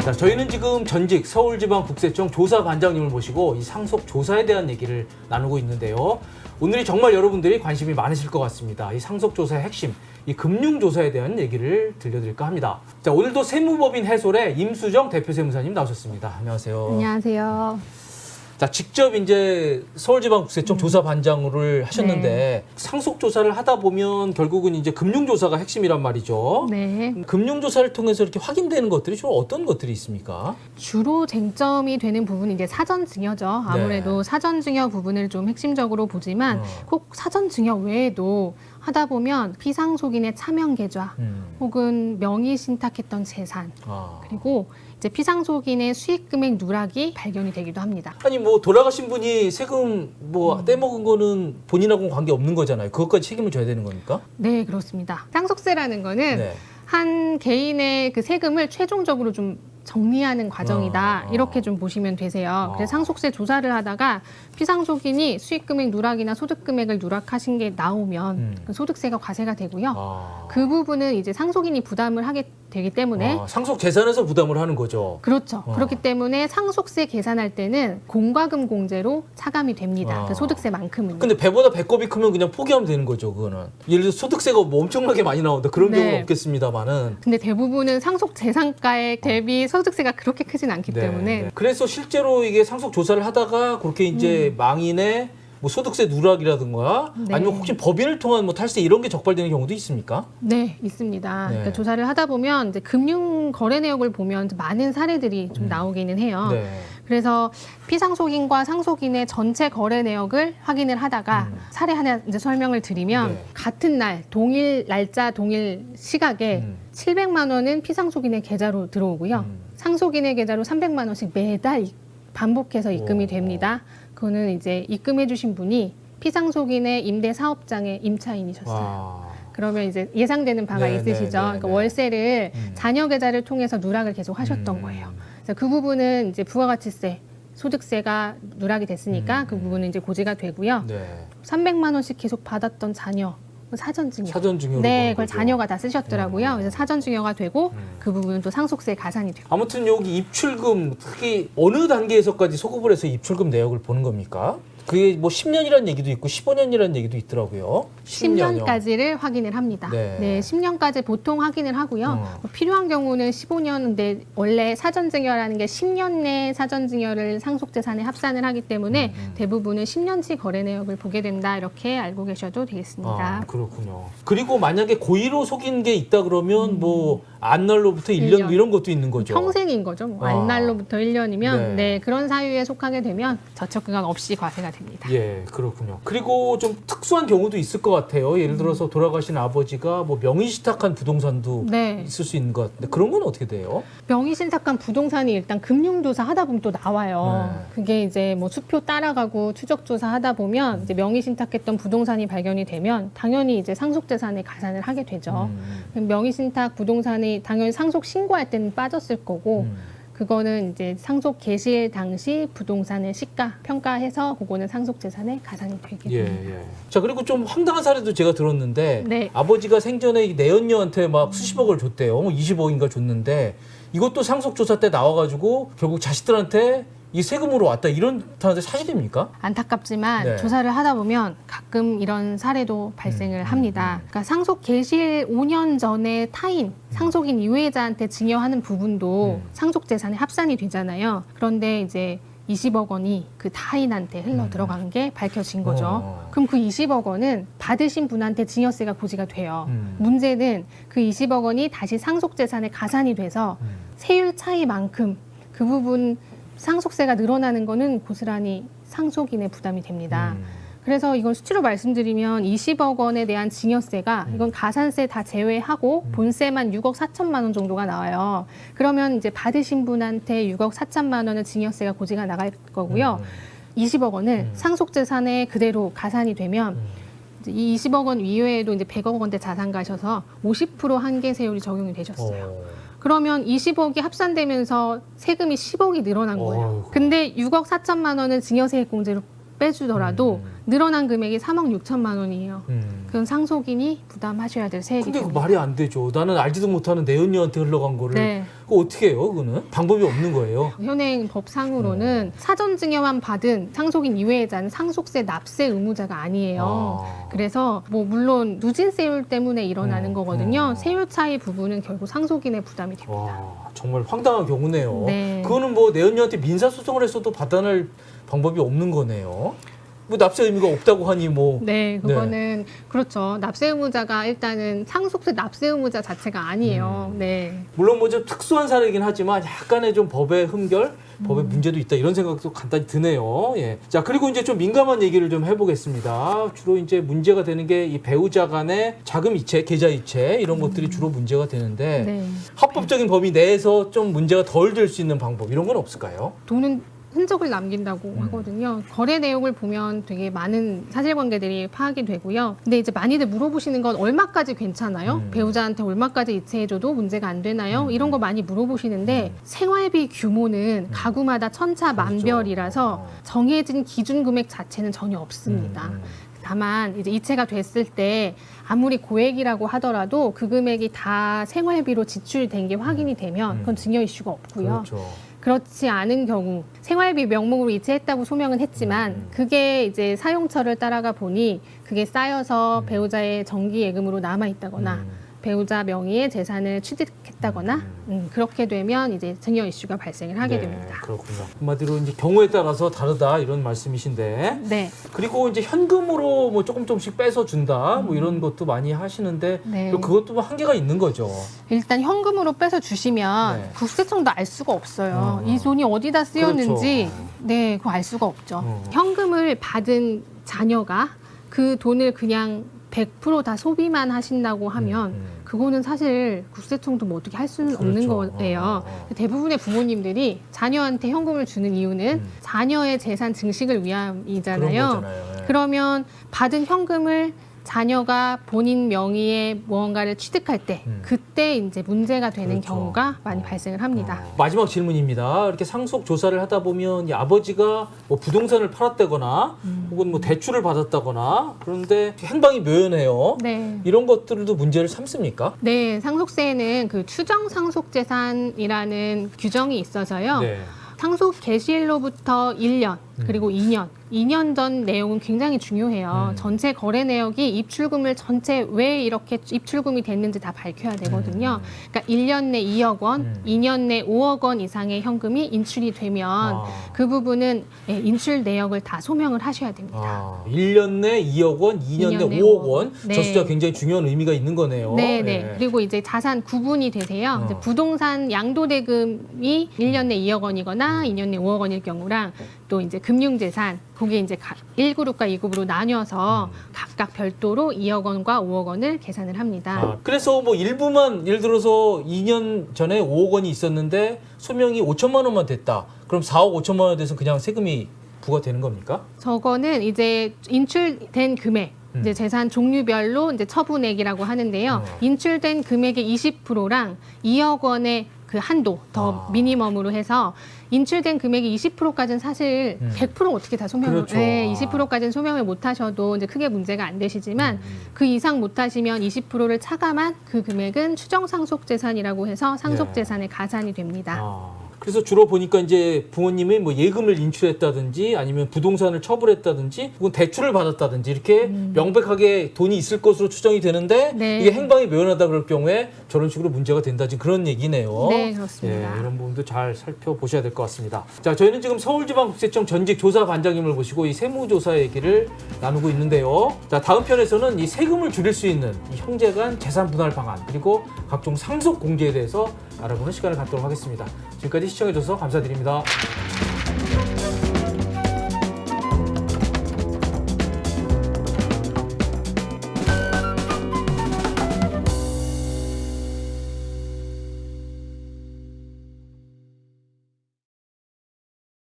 자, 저희는 지금 전직 서울지방국세청 조사관장님을 모시고 이 상속조사에 대한 얘기를 나누고 있는데요. 오늘이 정말 여러분들이 관심이 많으실 것 같습니다. 이 상속조사의 핵심, 이 금융조사에 대한 얘기를 들려드릴까 합니다. 자, 오늘도 세무법인 해솔의 임수정 대표세무사님 나오셨습니다. 안녕하세요. 안녕하세요. 자, 직접 이제 서울지방국세청 조사반장을 하셨는데 네. 상속조사를 하다 보면 결국은 이제 금융조사가 핵심이란 말이죠. 네. 금융조사를 통해서 이렇게 확인되는 것들이 주로 어떤 것들이 있습니까? 주로 쟁점이 되는 부분이 이제 사전증여죠. 아무래도 네. 사전증여 부분을 좀 핵심적으로 보지만 꼭 사전증여 외에도 하다 보면 피상속인의 차명계좌 혹은 명의신탁했던 재산 그리고 이제 피상속인의 수익금액 누락이 발견이 되기도 합니다. 아니 뭐 돌아가신 분이 세금 뭐 떼먹은 거는 본인하고는 관계 없는 거잖아요. 그것까지 책임을 져야 되는 겁니까? 네, 그렇습니다. 상속세라는 거는 네. 한 개인의 그 세금을 최종적으로 좀 정리하는 과정이다. 이렇게 좀 보시면 되세요. 그래서 상속세 조사를 하다가 피상속인이 수익금액 누락이나 소득금액을 누락하신 게 나오면 그 소득세가 과세가 되고요. 그 부분은 이제 상속인이 부담을 하게 되기 때문에 상속 재산에서 부담을 하는 거죠. 그렇죠. 그렇기 때문에 상속세 계산할 때는 공과금 공제로 차감이 됩니다. 그 소득세만큼은. 근데 배보다 배꼽이 크면 그냥 포기하면 되는 거죠. 그거는. 예를 들어 소득세가 뭐 엄청나게 많이 나온다. 그런 네. 경우는 없겠습니다만은. 근데 대부분은 상속 재산가액 대비 소득세가 그렇게 크진 않기 때문에. 네. 그래서 실제로 이게 상속 조사를 하다가 그렇게 이제 망인의 뭐 소득세 누락이라든가 네. 아니면 혹시 법인을 통한 뭐 탈세 이런 게 적발되는 경우도 있습니까? 네, 있습니다. 네. 그러니까 조사를 하다 보면 이제 금융 거래 내역을 보면 많은 사례들이 좀 나오기는 해요. 네. 그래서 피상속인과 상속인의 전체 거래 내역을 확인을 하다가 사례 하나 이제 설명을 드리면 네. 같은 날, 동일 날짜, 동일 시각에 700만 원은 피상속인의 계좌로 들어오고요. 상속인의 계좌로 300만 원씩 매달 반복해서 입금이 됩니다. 그거는 이제 입금해 주신 분이 피상속인의 임대 사업장의 임차인이셨어요. 그러면 이제 예상되는 바가 네, 있으시죠. 네, 네, 그러니까 네. 월세를 자녀 계좌를 통해서 누락을 계속 하셨던 거예요. 그래서 그 부분은 이제 부가가치세, 소득세가 누락이 됐으니까 그 부분은 이제 고지가 되고요. 네. 300만 원씩 계속 받았던 자녀, 사전증여. 사전증여로 네, 보는 그걸 거죠. 자녀가 다 쓰셨더라고요. 그래서 사전증여가 되고 그 부분은 또 상속세 가산이 되고. 아무튼 여기 입출금 특히 어느 단계에서까지 소급을 해서 입출금 내역을 보는 겁니까? 그게 뭐 10년이라는 얘기도 있고 15년이라는 얘기도 있더라고요. 10년이요. 10년까지를 확인을 합니다. 네. 네, 10년까지 보통 확인을 하고요. 뭐 필요한 경우는 15년인데 원래 사전증여라는 게 10년 내 사전증여를 상속재산에 합산을 하기 때문에 대부분은 10년치 거래 내역을 보게 된다 이렇게 알고 계셔도 되겠습니다. 그렇군요. 그리고 만약에 고의로 속인 게 있다 그러면 뭐 안날로부터 1년 뭐 이런 것도 있는 거죠. 평생인 거죠. 뭐 안날로부터 1년이면 네. 네, 그런 사유에 속하게 되면 저촉기간 없이 과세가 됩니다. 예, 그렇군요. 그리고 좀 특수한 경우도 있을 것 같아요. 예를 들어서 돌아가신 아버지가 뭐 명의신탁한 부동산도 네. 있을 수 있는 것 같은데 그런 건 어떻게 돼요? 명의신탁한 부동산이 일단 금융조사 하다 보면 또 나와요. 네. 그게 이제 뭐 수표 따라가고 추적조사 하다 보면 이제 명의신탁했던 부동산이 발견이 되면 당연히 이제 상속재산에 가산을 하게 되죠. 명의신탁 부동산이 당연히 상속 신고할 때는 빠졌을 거고 그거는 이제 상속 개시일 당시 부동산의 시가 평가해서 그거는 상속재산에 가산이 되게 예, 됩니다. 예. 자, 그리고 좀 황당한 사례도 제가 들었는데 네. 아버지가 생전에 이 내연녀한테 막 수십억을 줬대요. 20억인가 줬는데 이것도 상속조사 때 나와가지고 결국 자식들한테 이 세금으로 왔다 이런 단어들 사실입니까? 안타깝지만 네. 조사를 하다 보면 가끔 이런 사례도 발생을 합니다. 그러니까 상속 개시일 5년 전에 타인, 상속인 이외자한테 증여하는 부분도 상속재산에 합산이 되잖아요. 그런데 이제 20억 원이 그 타인한테 흘러 들어간 게 밝혀진 거죠. 그럼 그 20억 원은 받으신 분한테 증여세가 고지가 돼요. 문제는 그 20억 원이 다시 상속재산에 가산이 돼서 세율 차이만큼 그 부분 상속세가 늘어나는 거는 고스란히 상속인의 부담이 됩니다. 그래서 이건 수치로 말씀드리면 20억 원에 대한 증여세가 이건 가산세 다 제외하고 본세만 6억 4천만 원 정도가 나와요. 그러면 이제 받으신 분한테 6억 4천만 원의 증여세가 고지가 나갈 거고요. 20억 원을 상속재산에 그대로 가산이 되면 이제 이 20억 원 이외에도 이제 100억 원대 자산 가셔서 50% 한계세율이 적용이 되셨어요. 그러면 20억이 합산되면서 세금이 10억이 늘어난 거예요. 근데 6억 4천만 원은 증여세액 공제로 빼주더라도 늘어난 금액이 3억 6천만 원이에요. 그건 상속인이 부담하셔야 될 세액이 근데 그 됩니다. 말이 안 되죠. 나는 알지도 못하는 내연녀한테 흘러간 거를 네. 그거 어떻게 해요? 그거는 방법이 없는 거예요. 현행 법상으로는 사전 증여만 받은 상속인 이외자는 상속세 납세 의무자가 아니에요. 그래서 뭐 물론 누진세율 때문에 일어나는 거거든요. 세율 차이 부분은 결국 상속인의 부담이 됩니다. 와, 정말 황당한 경우네요. 네. 그거는 뭐 내연녀한테 민사소송을 했어도 받아낼 방법이 없는 거네요. 뭐 납세 의무가 없다고 하니 뭐. 네, 그거는 그렇죠. 납세 의무자가 일단은 상속세 납세 의무자 자체가 아니에요. 네. 물론 뭐 좀 특수한 사례이긴 하지만 약간의 좀 법의 흠결, 법의 문제도 있다 이런 생각도 간단히 드네요. 예. 자, 그리고 이제 좀 민감한 얘기를 좀 해보겠습니다. 주로 이제 문제가 되는 게 이 배우자 간의 자금 이체, 계좌 이체 이런 것들이 주로 문제가 되는데 네. 합법적인 범위 내에서 좀 문제가 덜 될 수 있는 방법 이런 건 없을까요? 돈은 흔적을 남긴다고 하거든요. 거래 내역을 보면 되게 많은 사실관계들이 파악이 되고요. 근데 이제 많이들 물어보시는 건 얼마까지 괜찮아요? 배우자한테 얼마까지 이체해줘도 문제가 안 되나요? 이런 거 많이 물어보시는데 생활비 규모는 가구마다 천차만별이라서 정해진 기준 금액 자체는 전혀 없습니다. 다만 이제 이체가 됐을 때 아무리 고액이라고 하더라도 그 금액이 다 생활비로 지출된 게 확인이 되면 그건 증여 이슈가 없고요. 그렇죠. 그렇지 않은 경우 생활비 명목으로 이체했다고 소명은 했지만 그게 이제 사용처를 따라가 보니 그게 쌓여서 배우자의 정기 예금으로 남아 있다거나 배우자 명의의 재산을 취득했다거나 그렇게 되면 이제 증여 이슈가 발생을 하게 됩니다. 그렇군요. 한마디로 이제 경우에 따라서 다르다 이런 말씀이신데. 네. 그리고 이제 현금으로 뭐 조금씩 빼서 준다 뭐 이런 것도 많이 하시는데 네. 그것도 뭐 한계가 있는 거죠. 일단 현금으로 빼서 주시면 네. 국세청도 알 수가 없어요. 이 돈이 어디다 쓰였는지 그렇죠. 네, 그거 알 수가 없죠. 현금을 받은 자녀가 그 돈을 그냥 100% 다 소비만 하신다고 하면 그거는 사실 국세청도 뭐 어떻게 할 수는 없는 그렇죠. 거예요. 대부분의 부모님들이 자녀한테 현금을 주는 이유는 자녀의 재산 증식을 위함이잖아요. 그런 거잖아요. 예. 그러면 받은 현금을 자녀가 본인 명의의 무언가를 취득할 때 그때 이제 문제가 되는 그렇죠. 경우가 많이 발생을 합니다. 마지막 질문입니다. 이렇게 상속 조사를 하다 보면 이 아버지가 뭐 부동산을 팔았다거나 혹은 뭐 대출을 받았다거나 그런데 행방이 묘연해요. 네. 이런 것들도 문제를 삼습니까? 네, 상속세에는 그 추정 상속재산이라는 규정이 있어서요. 네. 상속 개시일로부터 1년 그리고 2년 전 내용은 굉장히 중요해요. 전체 거래 내역이 입출금을 전체 왜 이렇게 입출금이 됐는지 다 밝혀야 되거든요. 그러니까 1년 내 2억 원, 2년 내 5억 원 이상의 현금이 인출이 되면 그 부분은 인출 내역을 다 소명을 하셔야 됩니다. 1년 내 2억 원, 2년 내 5억 원. 네. 저 숫자 굉장히 중요한 의미가 있는 거네요. 네, 네. 예. 그리고 이제 자산 구분이 되세요. 이제 부동산 양도대금이 1년 내 2억 원이거나 2년 내 5억 원일 경우랑 또 이제 금융재산, 그게 이제 1그룹과 2그룹으로 나뉘어서 각각 별도로 2억 원과 5억 원을 계산을 합니다. 그래서 뭐 일부만 예를 들어서 2년 전에 5억 원이 있었는데 소명이 5천만 원만 됐다. 그럼 4억 5천만 원 돼서 그냥 세금이 부과되는 겁니까? 저거는 이제 인출된 금액, 이제 재산 종류별로 이제 처분액이라고 하는데요. 인출된 금액의 20%랑 2억 원의 그 한도 더 미니멈으로 해서 인출된 금액이 20%까지는 사실 100% 어떻게 다 소명을 그렇죠. 네, 20%까지는 소명을 못 하셔도 이제 크게 문제가 안 되시지만 그 이상 못 하시면 20%를 차감한 그 금액은 추정 상속 재산이라고 해서 상속 재산에 가산이 됩니다. 그래서 주로 보니까 이제 부모님이 뭐 예금을 인출했다든지 아니면 부동산을 처분했다든지 혹은 대출을 받았다든지 이렇게 명백하게 돈이 있을 것으로 추정이 되는데 네. 이게 행방이 묘연하다 그럴 경우에 저런 식으로 문제가 된다 지금 그런 얘기네요. 네, 그렇습니다. 예, 이런 부분도 잘 살펴보셔야 될 것 같습니다. 자, 저희는 지금 서울지방국세청 전직 조사관장님을 모시고 이 세무조사 얘기를 나누고 있는데요. 자, 다음 편에서는 이 세금을 줄일 수 있는 이 형제간 재산 분할 방안 그리고 각종 상속 공제에 대해서 알아보는 시간을 갖도록 하겠습니다. 지금까지 시청해주셔서 감사드립니다.